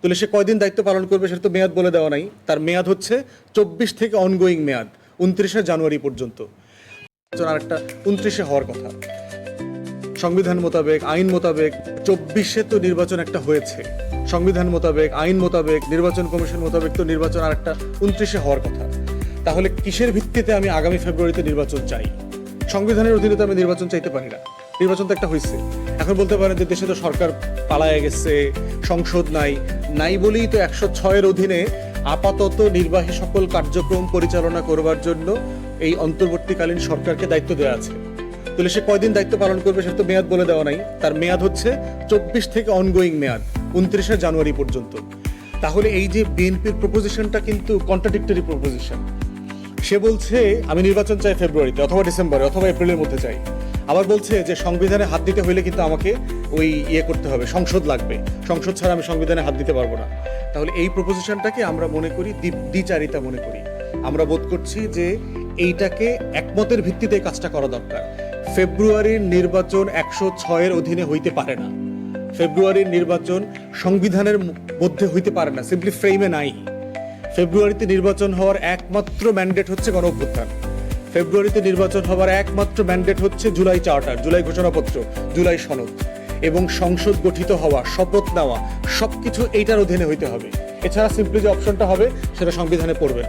তাহলে সে কয়দিন দায়িত্ব পালন করবে সেটা তো মেয়াদ বলে দেওয়া নাই। তার মেয়াদ হচ্ছে 24 থেকে অনগোয়িং মেয়াদ 29শে জানুয়ারি পর্যন্ত। আর একটা 29শে হওয়ার কথা। সংবিধান মোতাবেক, আইন মোতাবেক 24শে তো নির্বাচন একটা হয়েছে, সংবিধান মোতাবেক, আইন মোতাবেক, নির্বাচন কমিশন মোতাবেক তো নির্বাচন আর একটা 29শে হওয়ার কথা। তাহলে কিসের ভিত্তিতে আমি আগামী ফেব্রুয়ারিতে নির্বাচন চাই? সংবিধানের অধীনে তো আমি নির্বাচন চাইতে পারি না। নির্বাচন তো একটা হয়েছে। এখন বলতে পারেন যে দেশে তো সরকার পালায়ে গেছে, সংসদ নাই বলেই তো 106-এর অধীনে আপাতত নির্বাহী সকল কার্যক্রম পরিচালনা করবার জন্য এই অন্তর্বর্তীকালীন সরকারকে দায়িত্ব দেওয়া আছে। তাহলে সে কয়দিন দায়িত্ব পালন করবে সেটা তো মেয়াদ বলে দেওয়া নাই। তার মেয়াদ হচ্ছে 24 থেকে অনগোয়িং মেয়াদ 29শে জানুয়ারি পর্যন্ত। তাহলে এই যে বিএনপির প্রপোজিশনটা কিন্তু কন্ট্রাডিক্টরি প্রপোজিশন। সে বলছে আমি নির্বাচন চাই ফেব্রুয়ারিতে অথবা ডিসেম্বরে অথবা এপ্রিলের মধ্যে চাই, আবার বলছে যে সংবিধানে হাত দিতে হইলে কিন্তু আমাকে ওই করতে হবে, সংসদ লাগবে, সংসদ ছাড়া আমি সংবিধানে হাত দিতে পারবো না। তাহলে এই প্রপোজিশনটাকে আমরা মনে করি দ্বিচারিতা মনে করি। আমরা বোধ করছি যে এইটাকে একমতের ভিত্তিতে কাজটা করা দরকার। ফেব্রুয়ারির নির্বাচন 106-এর অধীনে হইতে পারে না। ফেব্রুয়ারির নির্বাচন সংবিধানের মধ্যে হইতে পারে না, সিম্পলি ফ্রেমে নাই। ফেব্রুয়ারিতে নির্বাচন হওয়ার একমাত্র ম্যান্ডেট হচ্ছে গণঅভ্যুত্থান। ফেব্রুয়ারিতে নির্বাচন হওয়ার একমাত্র ম্যান্ডেট হচ্ছে জুলাই চার্টার, জুলাই ঘোষণাপত্র, জুলাই সনদ এবং সংসদ গঠিত হওয়া, শপথ নেওয়া, সবকিছু এইটার অধীনে হইতে হবে। এছাড়া সিম্পলি যে অপশনটা হবে সেটা সংবিধানে পড়বে।